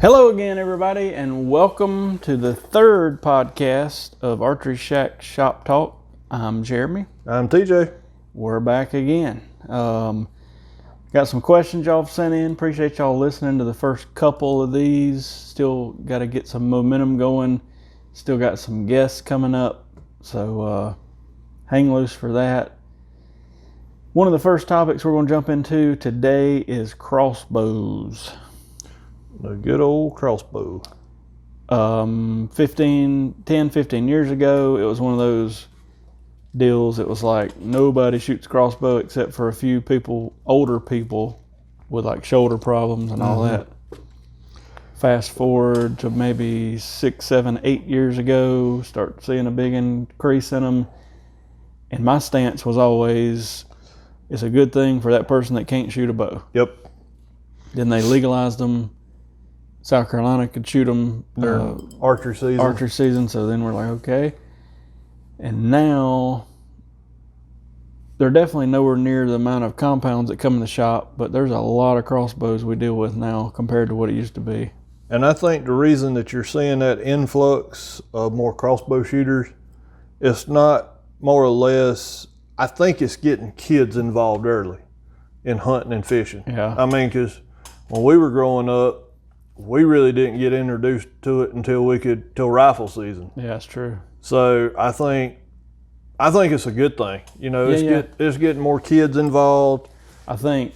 Hello again, everybody, and welcome to the third podcast of Archeryshack Shop Talk. I'm Jeremy. I'm TJ. We're back again. Got some questions y'all have sent in. Appreciate y'all listening to the first couple of these. Still got to get some momentum going. Still got some guests coming up, so hang loose for that. One of the first topics we're going to jump into today is crossbows. The good old crossbow. 10, 15 years ago, it was one of those deals. It was like nobody shoots crossbow except for a few people, older people with like shoulder problems and all that. Fast forward to maybe 6, 7, 8 years ago, start seeing a big increase in them. And my stance was always, it's a good thing for that person that can't shoot a bow. Yep. Then they legalized them. South Carolina could shoot them archery season. So then we're like, okay. And now they're definitely nowhere near the amount of compounds that come in the shop, but there's a lot of crossbows we deal with now compared to what it used to be. And I think the reason that you're seeing that influx of more crossbow shooters, it's not more or less, I think it's getting kids involved early in hunting and fishing. Yeah. I mean, because when we were growing up, we really didn't get introduced to it until rifle season. Yeah, that's true. So I think it's a good thing. You know, it's getting more kids involved. I think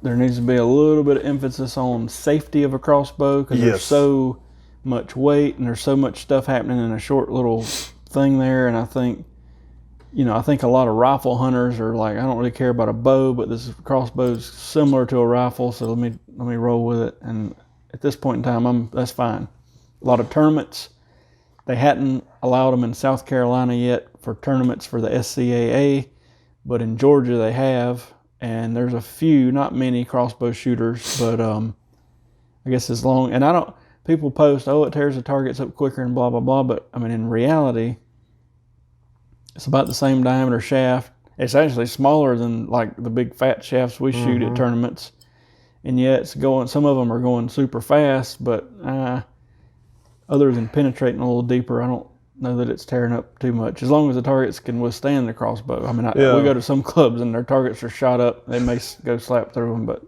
there needs to be a little bit of emphasis on safety of a crossbow because there's so much weight and there's so much stuff happening in a short little thing there. And I think a lot of rifle hunters are like, I don't really care about a bow, but this crossbow's similar to a rifle, so let me roll with it. And at this point in time, that's fine. A lot of tournaments, they hadn't allowed them in South Carolina yet for tournaments for the SCAA, but in Georgia they have, and there's a few, not many crossbow shooters, but I guess people post, it tears the targets up quicker and blah, blah, blah, but I mean, in reality, it's about the same diameter shaft. It's actually smaller than like the big fat shafts we shoot at tournaments. And yet some of them are going super fast, but other than penetrating a little deeper, I don't know that it's tearing up too much. As long as the targets can withstand the crossbow. I mean, we go to some clubs and their targets are shot up. They may go slap through them, but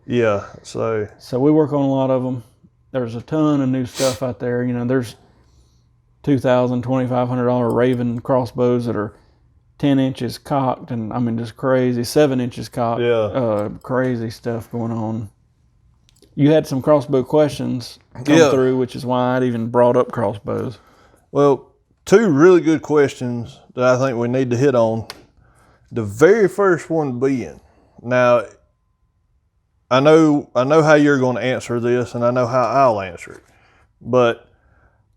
so we work on a lot of them. There's a ton of new stuff out there. You know, there's $2,000, $2,500 Raven crossbows that are 10 inches cocked, and I mean, just crazy, 7 inches cocked, crazy stuff going on. You had some crossbow questions come through, which is why I'd even brought up crossbows. Well, two really good questions that I think we need to hit on. The very first one being, now, I know how you're going to answer this, and I know how I'll answer it, but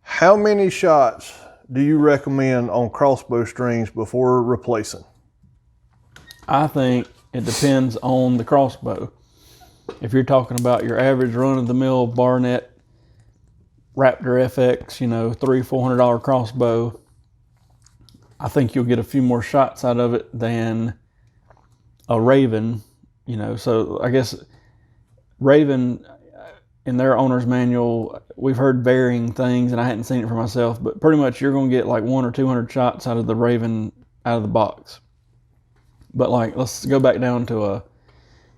how many shots do you recommend on crossbow strings before replacing? I think it depends on the crossbow. If you're talking about your average run-of-the-mill Barnett Raptor FX, $300-400 crossbow, I think you'll get a few more shots out of it than a Raven. So I guess Raven, in their owner's manual, we've heard varying things, and I hadn't seen it for myself, but pretty much you're going to get like 100 or 200 shots out of the Raven out of the box. But like, let's go back down to a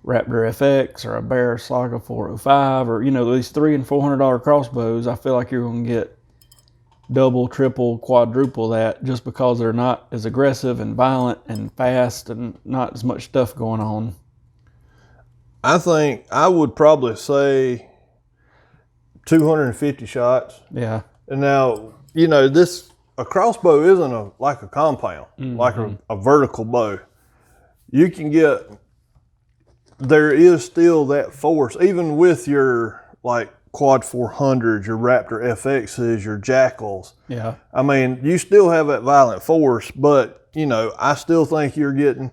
Raptor FX or a Bear Saga 405 or, these $300 and $400 crossbows. I feel like you're going to get double, triple, quadruple that just because they're not as aggressive and violent and fast and not as much stuff going on. I think I would probably say 250 shots. Yeah. And now, a crossbow isn't like a compound, like a vertical bow. You can there is still that force, even with your like quad 400s, your Raptor FXs, your Jackals. Yeah. I mean, you still have that violent force, but, I still think you're getting,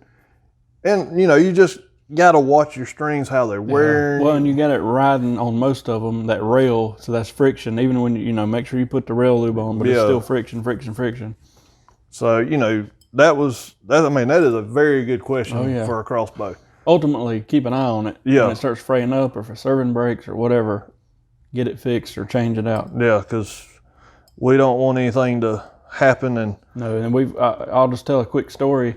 and, you just got to watch your strings, how they're wearing. Well, and you got it riding on most of them, that rail, so that's friction. Even when, make sure you put the rail lube on, but it's still friction. So, that is a very good question for a crossbow. Ultimately, keep an eye on it. When it starts fraying up or if a serving breaks or whatever, get it fixed or change it out. Yeah, because we don't want anything to happen. And no, and I'll just tell a quick story.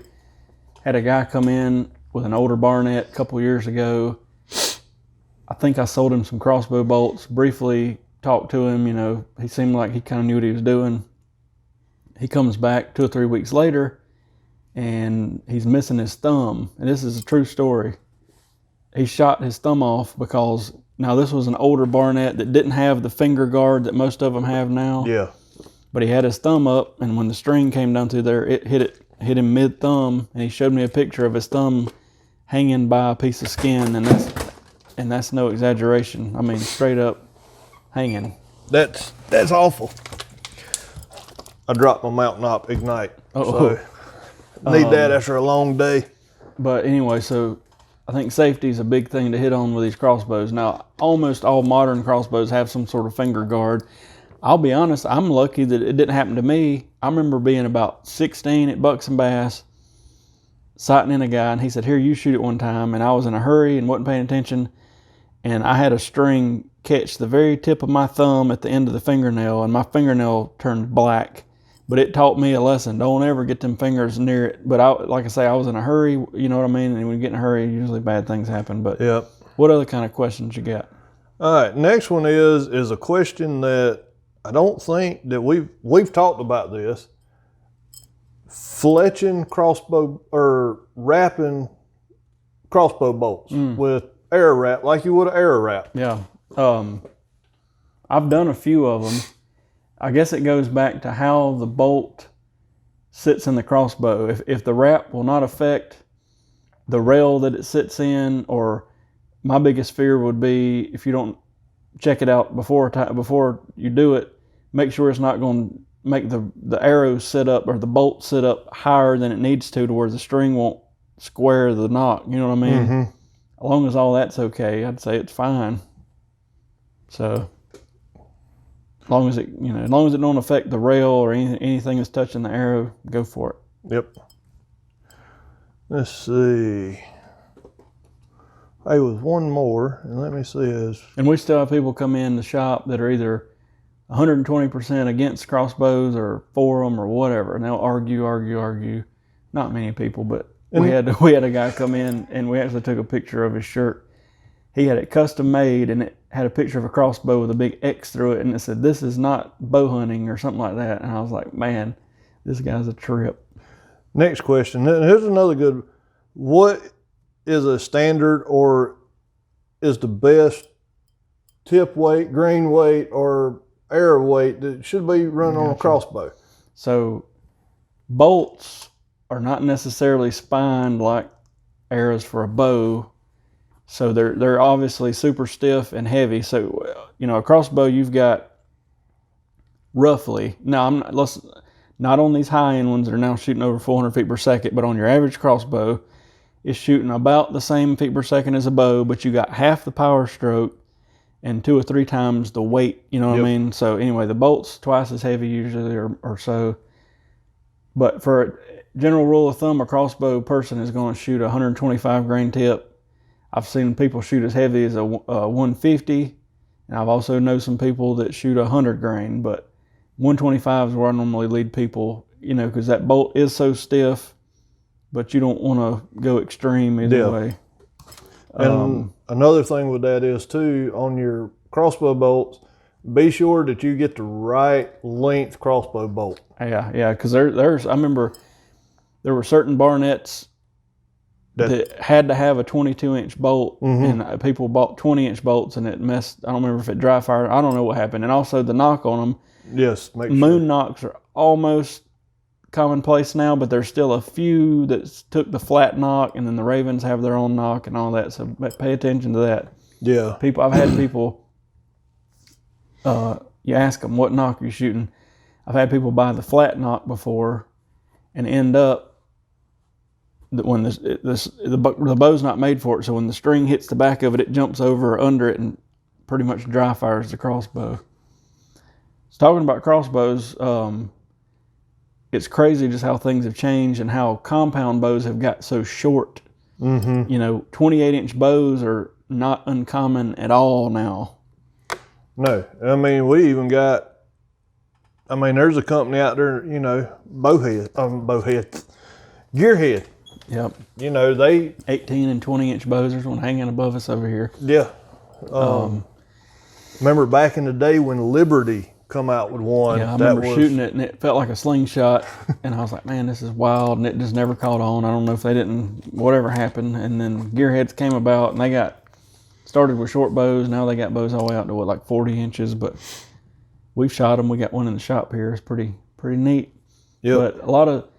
Had a guy come in with an older Barnett a couple years ago. I think I sold him some crossbow bolts, briefly talked to him, he seemed like he kind of knew what he was doing. He comes back 2 or 3 weeks later and he's missing his thumb. And this is a true story. He shot his thumb off because, now this was an older Barnett that didn't have the finger guard that most of them have now. Yeah. But he had his thumb up, and when the string came down through there, it hit him mid-thumb, and he showed me a picture of his thumb hanging by a piece of skin, and that's no exaggeration. I mean, straight up hanging. That's awful. I dropped my Mountain Op Ignite. So need that after a long day. But anyway, so I think safety is a big thing to hit on with these crossbows. Now, almost all modern crossbows have some sort of finger guard. I'll be honest, I'm lucky that it didn't happen to me. I remember being about 16 at Bucks and Bass, sighting in a guy, and he said, "Here, you shoot it one time." And I was in a hurry and wasn't paying attention, and I had a string catch the very tip of my thumb at the end of the fingernail, and my fingernail turned black. But it taught me a lesson. Don't ever get them fingers near it. But like I say, I was in a hurry, you know what I mean? And when you get in a hurry, usually bad things happen. But yep. What other kind of questions you got? All right, next one is a question that I don't think that we've talked about this. Fletching crossbow or wrapping crossbow bolts with arrow wrap like you would an arrow wrap. Yeah. I've done a few of them. I guess it goes back to how the bolt sits in the crossbow. If the wrap will not affect the rail that it sits in, or my biggest fear would be if you don't check it out before you do it, make sure it's not going to make the arrow sit up or the bolt sit up higher than it needs to where the string won't square the knock. You know what I mean? Mm-hmm. As long as all that's okay, I'd say it's fine. So, as long as it don't affect the rail or anything that's touching the arrow, go for it. Yep. Let's see. Hey, with one more, and let me see this. And we still have people come in the shop that are either 120% against crossbows or for them or whatever, and they'll argue. Not many people, but we had a guy come in, and we actually took a picture of his shirt. He had it custom made, and it had a picture of a crossbow with a big X through it, and it said, "This is not bow hunting," or something like that. And I was like, man, this guy's a trip. Next question. Here's another good. What is a standard or is the best tip weight, green weight, or arrow weight that should be run on a crossbow? So bolts are not necessarily spined like arrows for a bow. So they're obviously super stiff and heavy. So, a crossbow, you've got roughly, now not on these high-end ones that are now shooting over 400 feet per second, but on your average crossbow, it's shooting about the same feet per second as a bow, but you got half the power stroke and 2 or 3 times the weight, you know what I mean? So anyway, the bolt's twice as heavy usually or so. But for a general rule of thumb, a crossbow person is going to shoot a 125 grain tip. I've seen people shoot as heavy as a 150, and I've also known some people that shoot 100 grain, but 125 is where I normally lead people, because that bolt is so stiff, but you don't want to go extreme either way. And another thing with that is too, on your crossbow bolts, be sure that you get the right length crossbow bolt. Yeah, because I remember there were certain Barnetts that had to have a 22-inch bolt, and people bought 20-inch bolts, and it messed. I don't remember if it dry fired. I don't know what happened. And also the knock on them. Yes, moon knocks are almost commonplace now, but there's still a few that took the flat knock, and then the Ravens have their own knock and all that. So pay attention to that. Yeah. I've had people. You ask them, what knock are you shooting? I've had people buy the flat knock before, and end up when the bow's not made for it, so when the string hits the back of it, it jumps over or under it and pretty much dry fires the crossbow. So talking about crossbows, it's crazy just how things have changed and how compound bows have got so short. 28-inch bows are not uncommon at all now. No. I mean, we even got, I mean, there's a company out there, you know, Gearhead. Yep. You know, they 18 and 20-inch bows. There's one hanging above us over here. Yeah. Remember back in the day when Liberty come out with one? Yeah, I remember shooting it, and it felt like a slingshot. And I was like, man, this is wild. And it just never caught on. I don't know if they didn't, whatever happened. And then Gearheads came about, and they got started with short bows. Now they got bows all the way out to like 40 inches. But we've shot them. We got one in the shop here. It's pretty neat. Yeah. But a lot of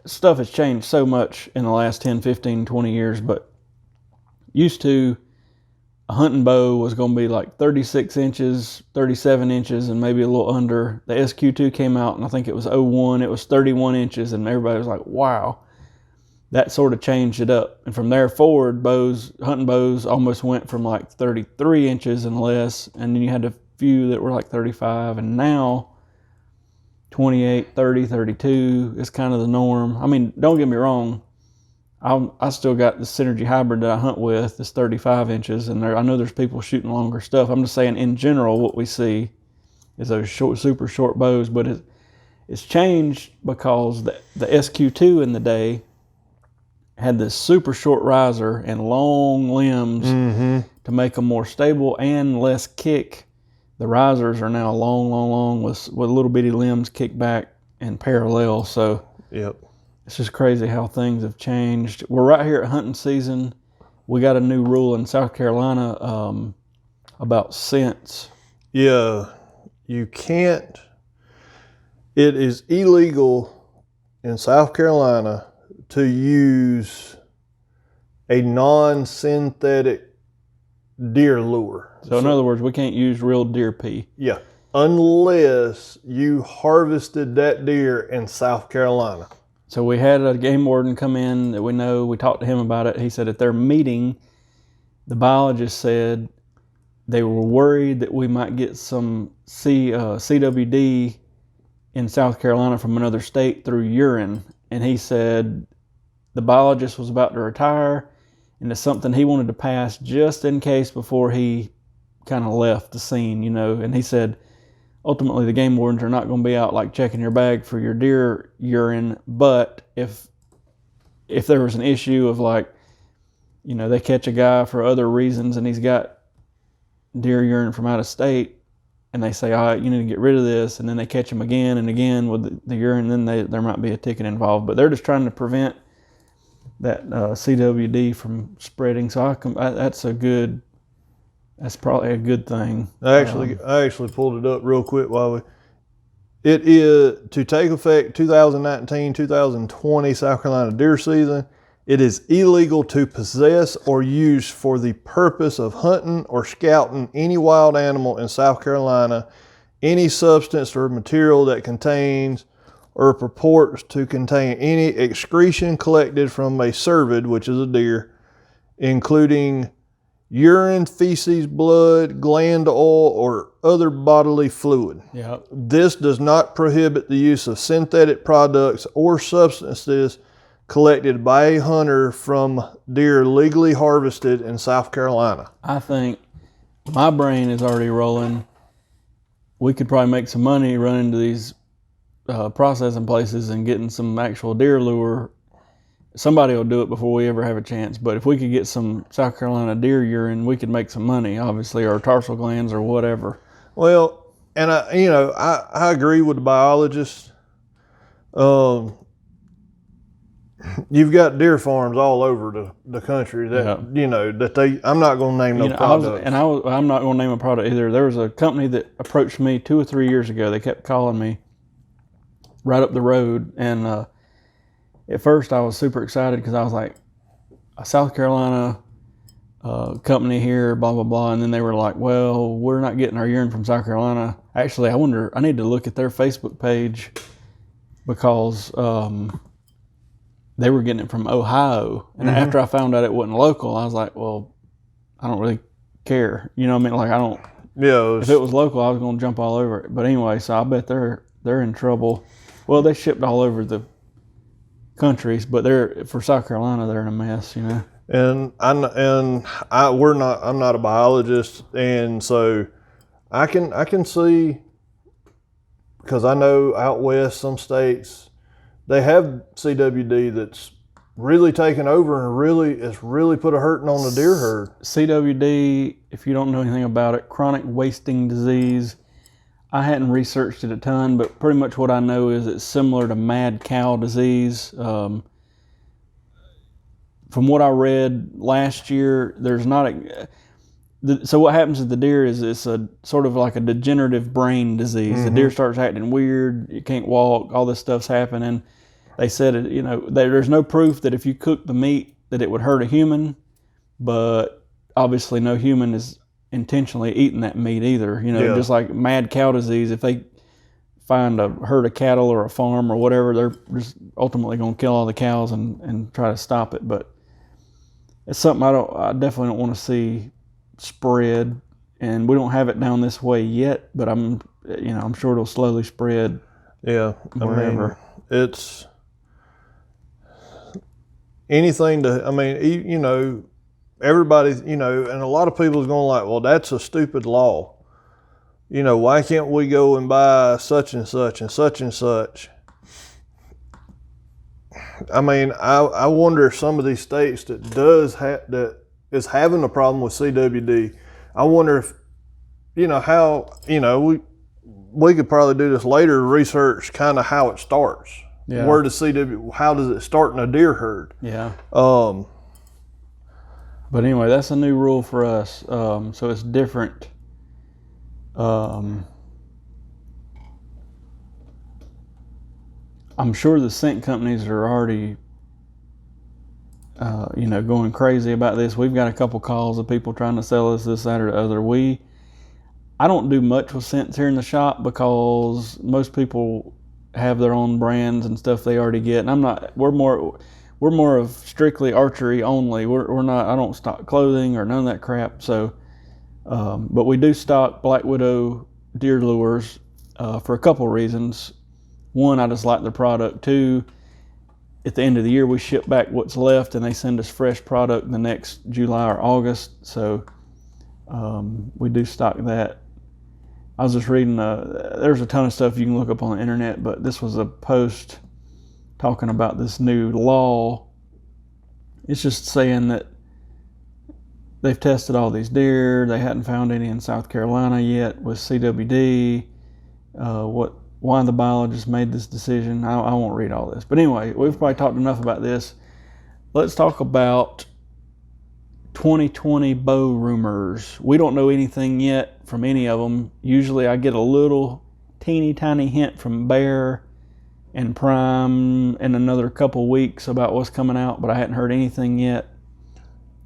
stuff has changed so much in the last 10, 15, 20 years. But used to, a hunting bow was going to be like 36 inches, 37 inches, and maybe a little under. The SQ2 came out, and I think it was 01. It was 31 inches, and everybody was like, wow. That sort of changed it up. And from there forward, hunting bows almost went from like 33 inches and less, and then you had a few that were like 35, and now 28, 30, 32 is kind of the norm. I mean, don't get me wrong. I still got the Synergy Hybrid that I hunt with. It's 35 inches, and I know there's people shooting longer stuff. I'm just saying, in general, what we see is those super short bows, but it's changed because the SQ2 in the day had this super short riser and long limbs to make them more stable and less kick. The risers are now long with little bitty limbs kick back and parallel. So yep. It's just crazy how things have changed. We're right here at hunting season. We got a new rule in South Carolina about scents. Yeah, you can't. It is illegal in South Carolina to use a non-synthetic deer lure. So in other words, we can't use real deer pee. Yeah, unless you harvested that deer in South Carolina. So we had a game warden come in that we know. We talked to him about it. He said at their meeting, the biologist said they were worried that we might get some CWD in South Carolina from another state through urine. And he said the biologist was about to retire, and it's something he wanted to pass just in case before he kind of left the scene, you know. And he said, ultimately, the game wardens are not going to be out like checking your bag for your deer urine. But if there was an issue of like, you know, they catch a guy for other reasons and he's got deer urine from out of state, and they say, all right, you need to get rid of this, and then they catch him again and again with the urine, then there might be a ticket involved. But they're just trying to prevent that CWD from spreading. So that's probably a good thing. I actually pulled it up real quick it is to take effect 2019-2020 South Carolina deer season. It is illegal to possess or use for the purpose of hunting or scouting any wild animal in South Carolina any substance or material that contains or purports to contain any excretion collected from a cervid, which is a deer, including urine, feces, blood, gland oil, or other bodily fluid. Yeah. This does not prohibit the use of synthetic products or substances collected by a hunter from deer legally harvested in South Carolina. I think my brain is already rolling. We could probably make some money running to these processing places and getting some actual deer lure. Somebody will do it before we ever have a chance. But if we could get some South Carolina deer urine, we could make some money, obviously, or tarsal glands or whatever. Well, and I agree with the biologist. You've got deer farms all over the country that, you know, that I'm not going to name no products. I'm not going to name a product either. There was a company that approached me 2 or 3 years ago. They kept calling me right up the road. And at first I was super excited because I was like, a South Carolina company here, blah, blah, blah. And then they were like, well, we're not getting our urine from South Carolina. Actually, I need to look at their Facebook page because they were getting it from Ohio. And after I found out it wasn't local, I was like, well, I don't really care. You know what I mean? Like, I don't. Yeah. If it was local, I was going to jump all over it. But anyway, so I bet they're in trouble. Well, they shipped all over the countries, but for South Carolina, they're in a mess, you know. And I'm not a biologist, and so I can see, because I know out west some states they have CWD that's really taken over and it's really put a hurting on the deer herd. CWD, if you don't know anything about it, chronic wasting disease. I hadn't researched it a ton, but pretty much what I know is it's similar to mad cow disease. From what I read last year, there's not so what happens to the deer is it's a sort of like a degenerative brain disease. The deer starts acting weird, you can't walk, all this stuff's happening. They said, there's no proof that if you cook the meat that it would hurt a human, but obviously no human is intentionally eating that meat either. Just like mad cow disease, if they find a herd of cattle or a farm or whatever, they're just ultimately going to kill all the cows and try to stop it. But it's something I definitely don't want to see spread, and we don't have it down this way yet, but I'm sure it'll slowly spread. Yeah, wherever. I mean, it's anything to, everybody, and a lot of people is going like, well, that's a stupid law. Why can't we go and buy such and such and such and such? I mean, I wonder if some of these states that is having a problem with CWD, I wonder if, how, we could probably do this later, research kind of how it starts. Yeah. Where does how does it start in a deer herd? Yeah. But anyway, that's a new rule for us. So it's different. I'm sure the scent companies are already, going crazy about this. We've got a couple calls of people trying to sell us this, that, or the other. I don't do much with scents here in the shop because most people have their own brands and stuff they already get, and we're more of strictly archery only. We're not. I don't stock clothing or none of that crap. So, but we do stock Black Widow deer lures for a couple reasons. One, I just like the product. Two, at the end of the year we ship back what's left, and they send us fresh product the next July or August. So we do stock that. I was just reading. There's a ton of stuff you can look up on the internet, but this was a post talking about this new law. It's just saying that they've tested all these deer. They hadn't found any in South Carolina yet with CWD. Why the biologist made this decision, I won't read all this. But anyway, we've probably talked enough about this. Let's talk about 2020 bow rumors. We don't know anything yet from any of them. Usually I get a little teeny tiny hint from Bear and Prime in another couple weeks about what's coming out, but I hadn't heard anything yet.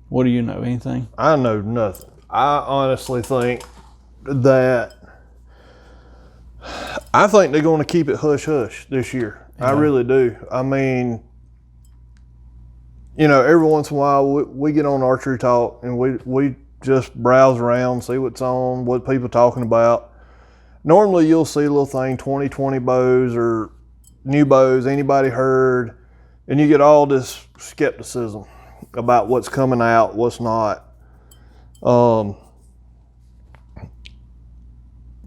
What do you know? Anything? I know nothing. I honestly think they're going to keep it hush hush this year. Yeah. I really do. I mean, every once in a while we get on Archery Talk and we just browse around, see what's on, what people are talking about. Normally you'll see a little thing, 2020 bows or new bows, anybody heard, and you get all this skepticism about what's coming out, what's not.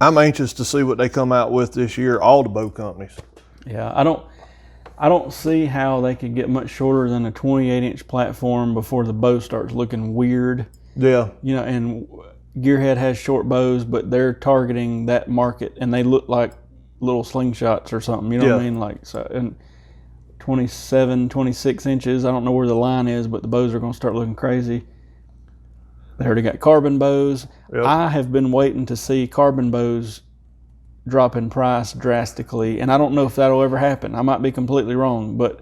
I'm anxious to see what they come out with this year, all the bow companies. Yeah, I don't see how they could get much shorter than a 28-inch platform before the bow starts looking weird. Yeah. And Gearhead has short bows, but they're targeting that market, and they look like little slingshots or something. You know what I mean? Like, so, and 27, 26 inches. I don't know where the line is, but the bows are going to start looking crazy. They already got carbon bows. Yep. I have been waiting to see carbon bows drop in price drastically, and I don't know if that'll ever happen. I might be completely wrong, but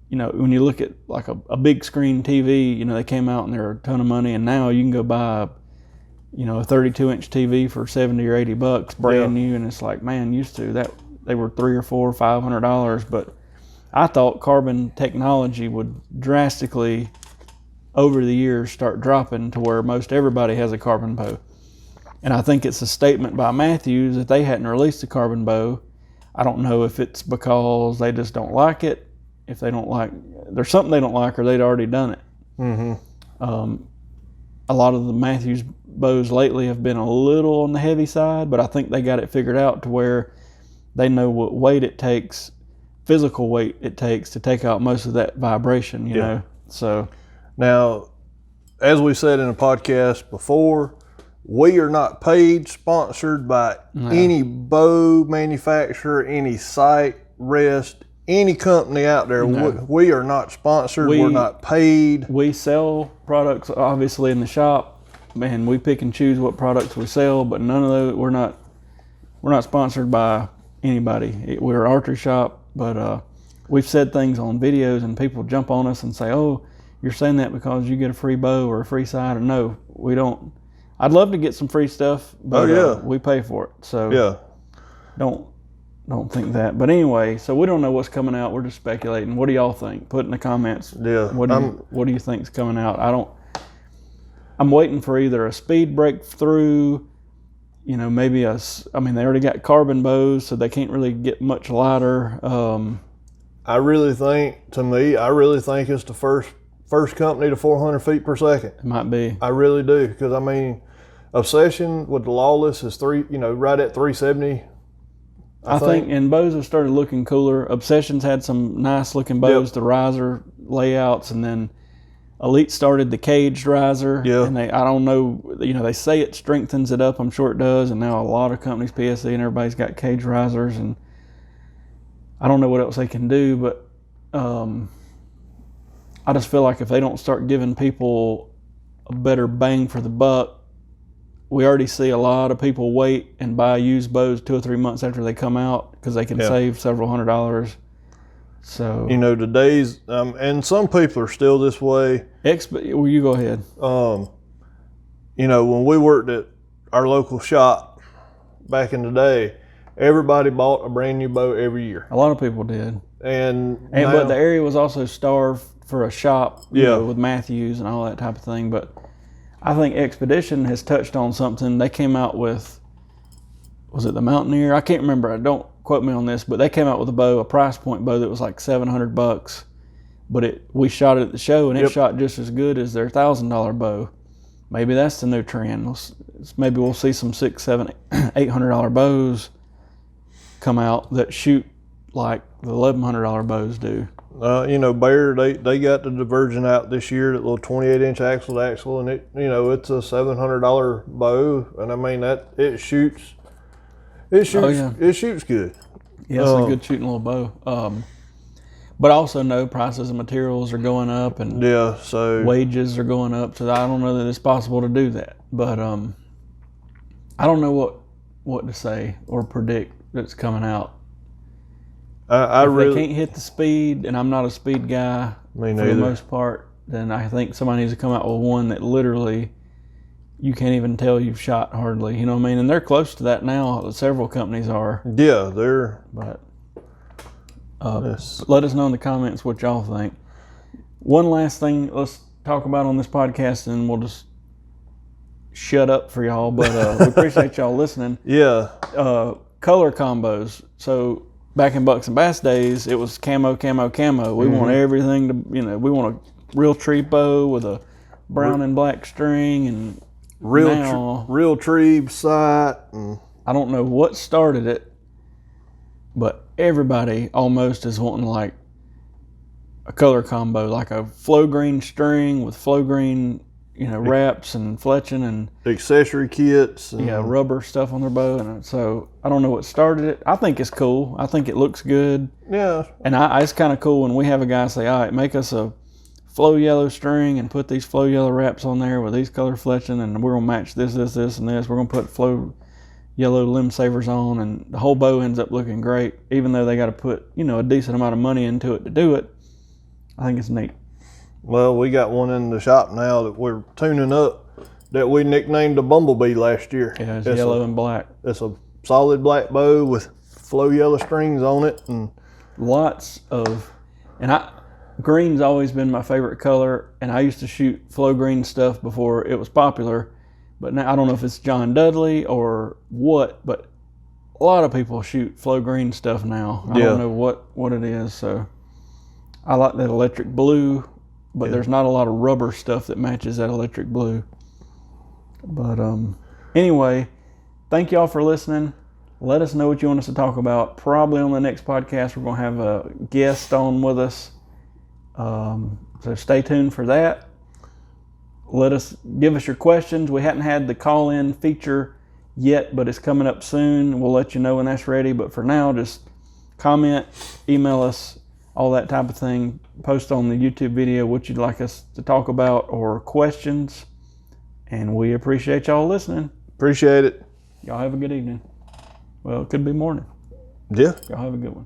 when you look at like a big screen TV, they came out and they're a ton of money, and now you can go buy a 32-inch TV for $70 or $80 brand new, and it's like, man, used to that they were $300 or $400 or $500, but I thought carbon technology would drastically over the years start dropping to where most everybody has a carbon bow. And I think it's a statement by Matthews that they hadn't released a carbon bow. I don't know if it's because they just don't like it, if they don't like, there's something they don't like, or they'd already done it. A lot of the Matthews bows lately have been a little on the heavy side, but I think they got it figured out to where they know what weight it takes, physical weight it takes to take out most of that vibration, you know. So now, as we said in a podcast before, we are not paid, sponsored by any bow manufacturer, any site, rest, any company out there. No. We are not sponsored. We're not paid. We sell products, obviously, in the shop, and we pick and choose what products we sell. But none of those, we're not sponsored by anybody. We're an archery shop, but we've said things on videos, and people jump on us and say, "Oh, you're saying that because you get a free bow or a free sight." Or no, we don't. I'd love to get some free stuff, but we pay for it. So don't think that. But anyway, so we don't know what's coming out. We're just speculating. What do y'all think? Put in the comments. Yeah. What do you think's coming out? I'm waiting for either a speed breakthrough, you know, maybe they already got carbon bows, so they can't really get much lighter. I really think it's the first company to 400 feet per second. It might be. I really do, because I mean, Obsession with the Lawless is right at 370. I think, and bows have started looking cooler. Obsession's had some nice looking bows, the riser layouts, and then Elite started the caged riser. Yeah. And I don't know, they say it strengthens it up. I'm sure it does. And now a lot of companies, PSE and everybody's got caged risers, and I don't know what else they can do, but I just feel like if they don't start giving people a better bang for the buck, we already see a lot of people wait and buy used bows 2 or 3 months after they come out because they can save several $100s. So today's and some people are still this way. Well, you go ahead. When we worked at our local shop back in the day, everybody bought a brand new bow every year. A lot of people did. But the area was also starved for a shop, with Matthews and all that type of thing. But I think Expedition has touched on something. They came out with, was it the Mountaineer? I can't remember. Don't quote me on this, but they came out with a price point bow that was like $700. But we shot it at the show, and it shot just as good as their $1,000 bow. Maybe that's the new trend. Maybe we'll see some $600, $700, $800 bows come out that shoot like the $1,100 bows do. Bear, they got the Divergent out this year, that little 28-inch axle, and it's a $700 bow, and I mean it shoots good. Yeah, it's a good shooting little bow. But I also know prices of materials are going up, and so wages are going up, so I don't know that it's possible to do that. But I don't know what to say or predict that's coming out. If they can't hit the speed, and I'm not a speed guy for the most part, then I think somebody needs to come out with one that literally you can't even tell you've shot hardly. You know what I mean? And they're close to that now. Several companies are. Yeah, they're. But let us know in the comments what y'all think. One last thing let's talk about on this podcast, and we'll just shut up for y'all. But we appreciate y'all listening. Yeah. Color combos. So back in Bucks and Bass days, it was camo, camo, camo. We want everything to, we want a real tree bow with a brown and black string, and real tree sight. I don't know what started it, but everybody almost is wanting like a color combo, like a flow green string with flow green, wraps and fletching and accessory kits and rubber stuff on their bow. And so I don't know what started it. I think it's cool. I think it looks good. Yeah. And it's kind of cool when we have a guy say, all right, make us a flow yellow string and put these flow yellow wraps on there with these color fletching, and we're going to match this, this, this, and this. We're going to put flow yellow limb savers on, and the whole bow ends up looking great, even though they got to put, a decent amount of money into it to do it. I think it's neat. Well, we got one in the shop now that we're tuning up that we nicknamed the Bumblebee last year. Yeah, it's yellow and black. It's a solid black bow with flow yellow strings on it, and green's always been my favorite color, and I used to shoot flow green stuff before it was popular, but now I don't know if it's John Dudley or what, but a lot of people shoot flow green stuff now. I don't know what it is, so I like that electric blue but there's not a lot of rubber stuff that matches that electric blue. But anyway, thank y'all for listening. Let us know what you want us to talk about. Probably on the next podcast, we're going to have a guest on with us. So stay tuned for that. Give us your questions. We hadn't had the call-in feature yet, but it's coming up soon. We'll let you know when that's ready. But for now, just comment, email us, all that type of thing. Post on the YouTube video what you'd like us to talk about or questions. And we appreciate y'all listening. Appreciate it. Y'all have a good evening. Well, it could be morning. Yeah. Y'all have a good one.